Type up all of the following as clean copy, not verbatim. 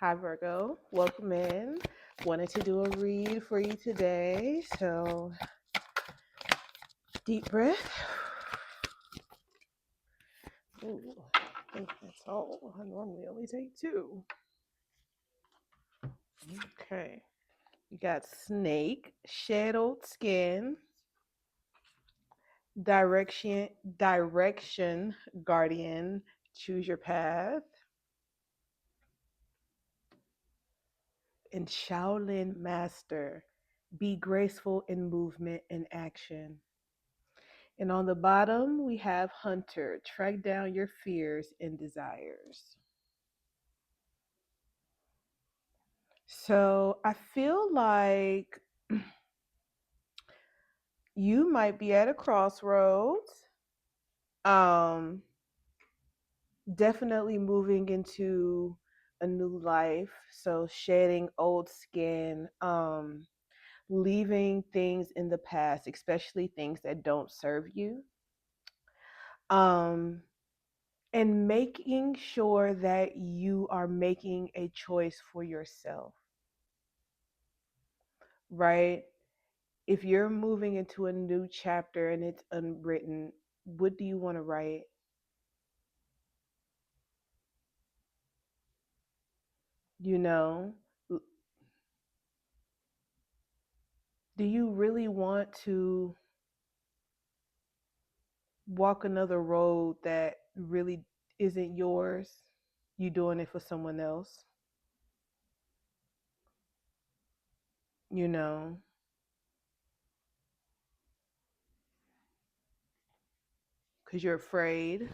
Hi, Virgo. Welcome in. Wanted to do a read for you today. So, deep breath. Ooh, I think that's all. I normally only take two. Okay. You got snake, shadowed skin, direction, direction, guardian, choose your path, and Shaolin master, be graceful in movement and action. And on the bottom, we have Hunter. Track down your fears and desires. So I feel like you might be at a crossroads. Um, Definitely moving into a new life. So shedding old skin, leaving things in the past, especially things that don't serve you. Um, and making sure that you are making a choice for yourself, right? If you're moving into a new chapter and it's unwritten, what do you want to write? You know, do you really want to walk another road that really isn't yours? You doing it for someone else, you know, because you're afraid.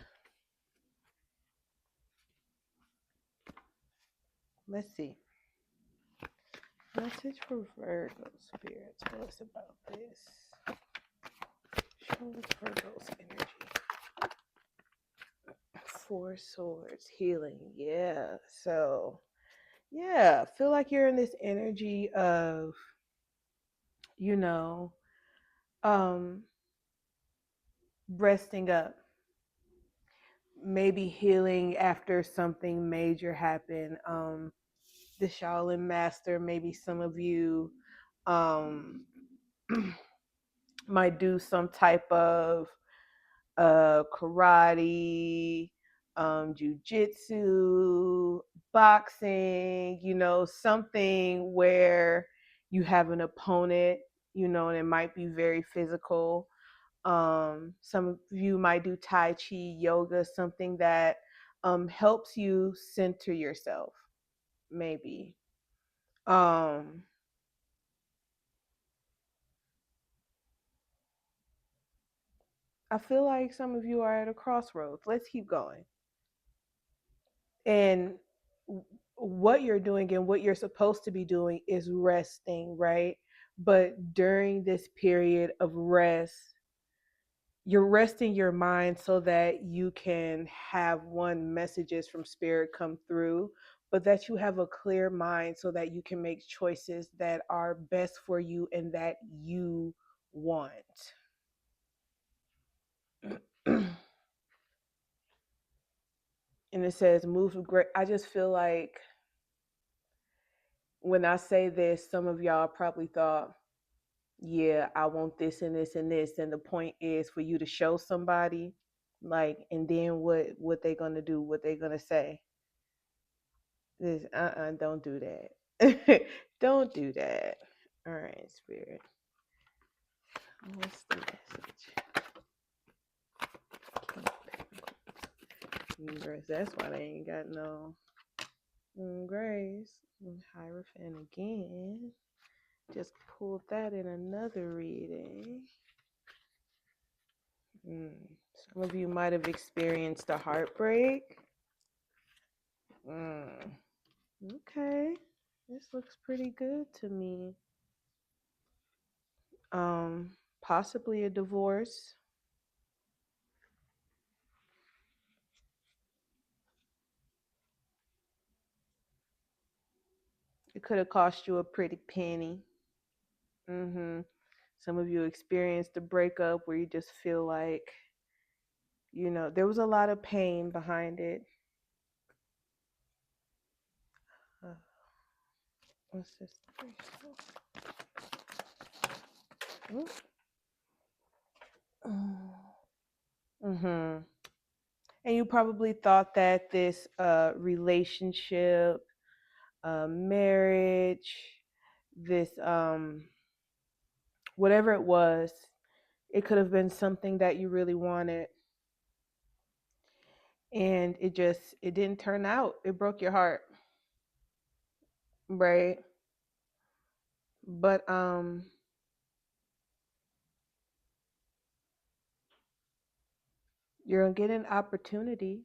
Let's see. Message for Virgo Spirit. Tell us about this. Show us Virgo's energy. Four Swords, healing. Yeah. So, yeah, feel like you're in this energy of, you know, um, resting up, maybe healing after something major happened. The Shaolin Master, maybe some of you um, might do some type of karate, jujitsu, boxing, something where you have an opponent, and it might be very physical. Some of you might do Tai Chi, yoga, something that helps you center yourself, maybe. Um, I feel like some of you are at a crossroads. Let's keep going. And what you're doing and what you're supposed to be doing is resting, right? But during this period of rest, you're resting your mind so that you can have one messages from spirit come through, but that you have a clear mind so that you can make choices that are best for you and that you want. And it says move with great. I just feel like when I say this, some of y'all probably thought, yeah, I want this and this and this. And the point is for you to show somebody, like, and then what they gonna do, what they gonna say. This don't do that. Don't do that. All right, spirit. What's the message? Grace. That's why they ain't got no grace. Hierophant again. Just pulled that in another reading. Some of you might have experienced a heartbreak. Okay. This looks pretty good to me. Possibly a divorce. It could have cost you a pretty penny. Some of you experienced a breakup where you just feel like, there was a lot of pain behind it. What's this? Mm-hmm. And you probably thought that this relationship, marriage, this whatever it was, it could have been something that you really wanted, and it didn't turn out. It broke your heart, right? But you're gonna get an opportunity,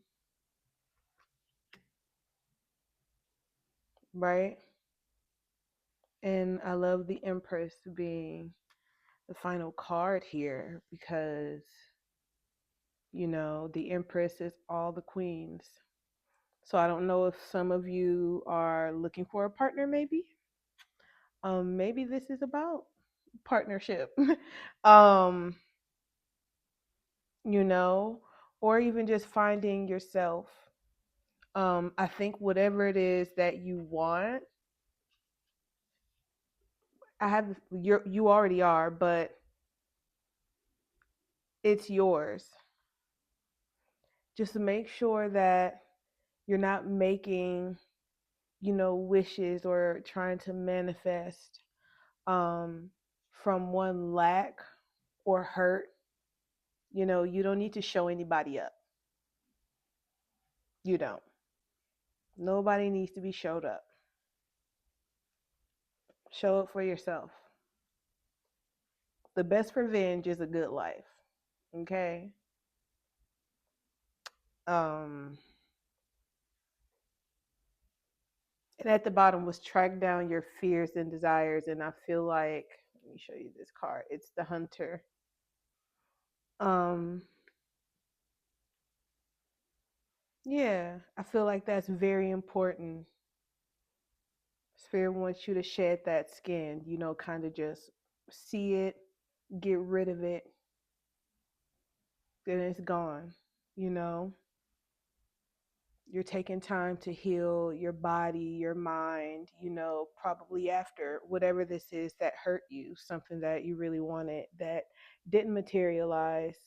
right? And I love the Empress being the final card here because, the Empress is all the queens. So I don't know if some of you are looking for a partner, maybe. Maybe this is about partnership. um, you know, or even just finding yourself. I think whatever it is that you want, you already are, but it's yours. Just make sure that you're not making, wishes or trying to manifest um, from one lack or hurt. You don't need to show anybody up. You don't. Nobody needs to be showed up. Show up for yourself. The best revenge is a good life. Okay? Um, and at the bottom was track down your fears and desires. And I feel like, let me show you this card. It's the Hunter. Um, yeah, I feel like that's very important. Spirit wants you to shed that skin, kind of just see it, get rid of it, then it's gone. You know, you're taking time to heal your body, your mind, probably after whatever this is that hurt you, something that you really wanted that didn't materialize.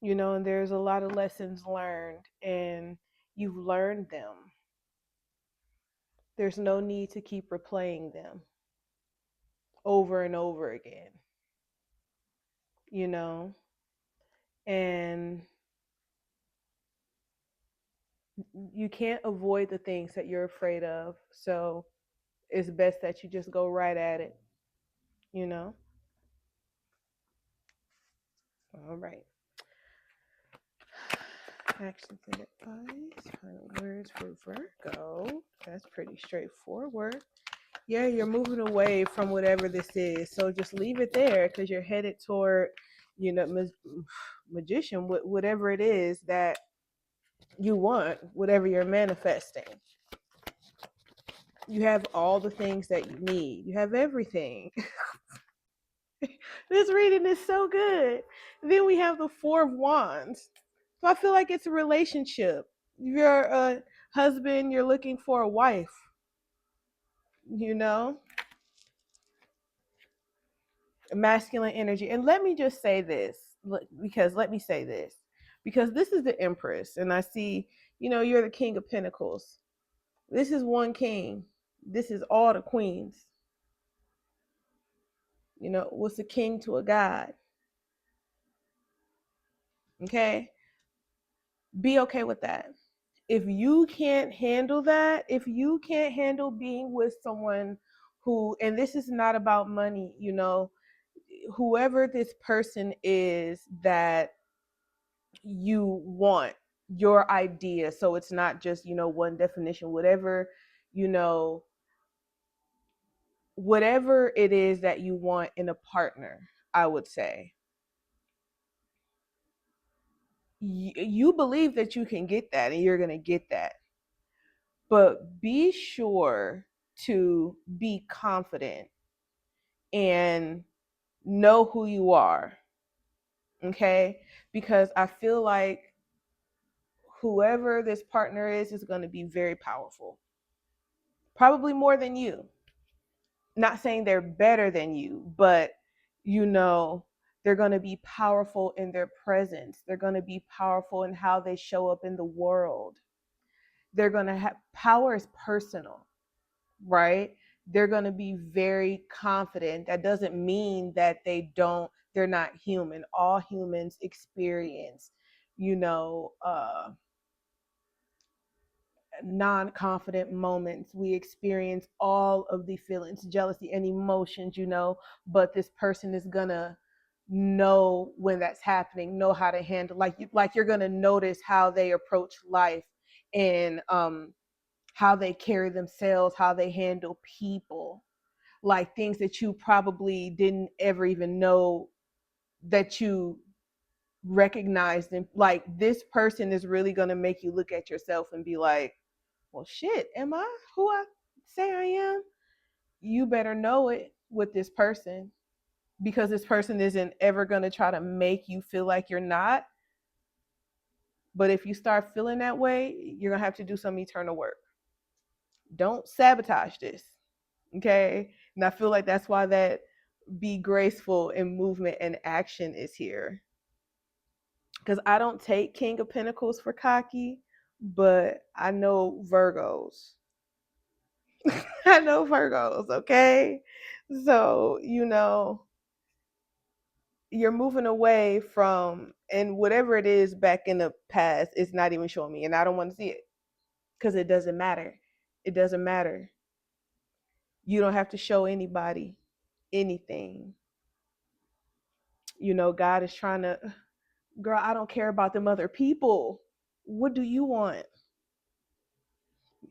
And there's a lot of lessons learned, and you've learned them. There's no need to keep replaying them over and over again, you know? And you can't avoid the things that you're afraid of. So it's best that you just go right at it, you know? All right. Actions and advice. Final words for Virgo. That's pretty straightforward. Yeah, you're moving away from whatever this is. So just leave it there because you're headed toward, magician, whatever it is that you want, whatever you're manifesting. You have all the things that you need. You have everything. This reading is so good. Then we have the Four of Wands. So I feel like it's a relationship. You're a husband, you're looking for a wife, you know, masculine energy. And let me just say this, let me say this, because this is the Empress, and I see, you're the King of Pentacles. This is one king. This is all the queens. What's a king to a god? Okay? Be okay with that. If you can't handle that, if you can't handle being with someone who, and this is not about money, whoever this person is that you want, your idea. So it's not just, one definition, you know, whatever it is that you want in a partner, I would say. You believe that you can get that and you're going to get that. But be sure to be confident and know who you are. Okay? Because I feel like whoever this partner is going to be very powerful. probably more than you. Not saying they're better than you, but you know, they're going to be powerful in their presence. They're going to be powerful in how they show up in the world. They're going to have power is personal, right? They're going to be very confident. That doesn't mean that they're not human. All humans experience, you know, non-confident moments. We experience all of the feelings, jealousy and emotions, you know, but this person is gonna know when that's happening, know how to handle, like you're gonna notice how they approach life, and how they carry themselves, how they handle people, like things that you probably didn't ever even know that you recognized. And like, this person is really going to make you look at yourself and be like, well, shit, am I who I say I am? You better know it with this person, because this person isn't ever going to try to make you feel like you're not. But if you start feeling that way, you're going to have to do some eternal work. Don't sabotage this. Okay. And I feel like that's why that be graceful in movement and action is here. Because I don't take King of Pentacles for cocky, but I know Virgos. I know Virgos, okay? So, you know, you're moving away from, and whatever it is back in the past, it's not even showing me, and I don't want to see it, because it doesn't matter. It doesn't matter. You don't have to show anybody anything. You know, God is trying to, girl, I don't care about them other people. What do you want?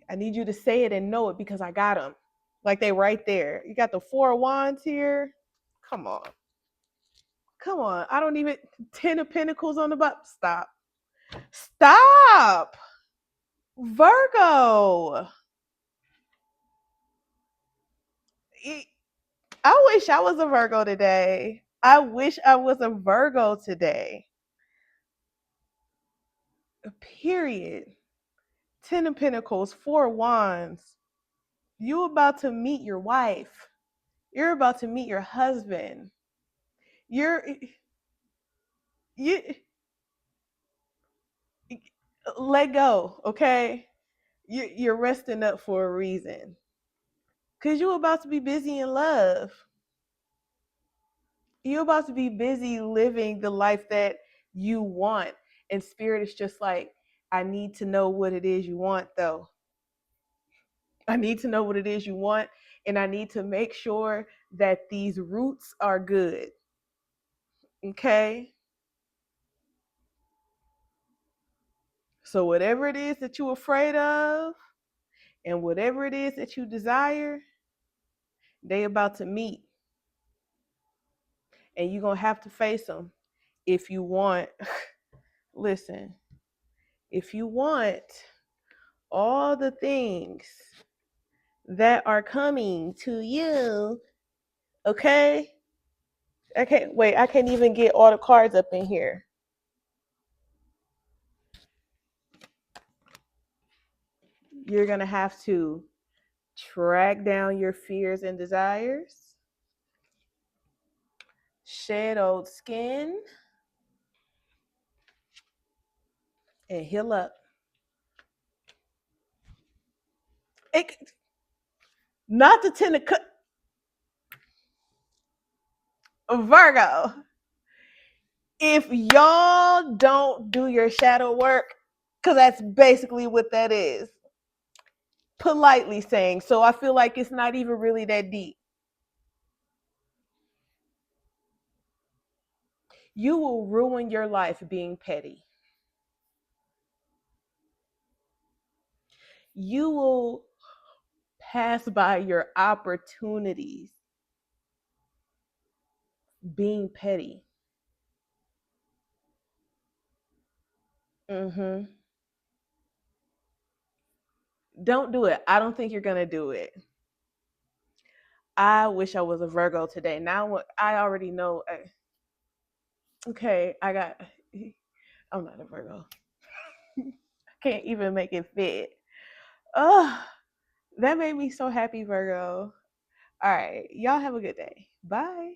I need you to say it and know it, because I got them. Like, they right there. You got the Four of Wands here. Come on. Come on. I don't even, 10 of Pentacles on the bottom. Stop. Stop. Virgo. I wish I was a Virgo today. I wish I was a Virgo today. Period. 10 of Pentacles, Four of Wands. You about to meet your wife. You're about to meet your husband. You're you let go, okay? You're resting up for a reason. Cause you're about to be busy in love. You're about to be busy living the life that you want. And spirit is just like, I need to know what it is you want, though. I need to know what it is you want. And I need to make sure that these roots are good. Okay? So, whatever it is that you're afraid of, and whatever it is that you desire, they about to meet. And you're going to have to face them if you want. Listen, if you want all the things that are coming to you, okay? I can't wait. I can't even get all the cards up in here. You're going to have to track down your fears and desires, shed old skin, and heal up. It, not the ten of Virgo. If y'all don't do your shadow work, because that's basically what that is, politely saying. So I feel like it's not even really that deep. You will ruin your life being petty. You will pass by your opportunities being petty. Mm-hmm. Don't do it. I don't think you're going to do it. I wish I was a Virgo today. Now I already know. Okay, I'm not a Virgo. I can't even make it fit. Ugh. That made me so happy, Virgo. All right. Y'all have a good day. Bye.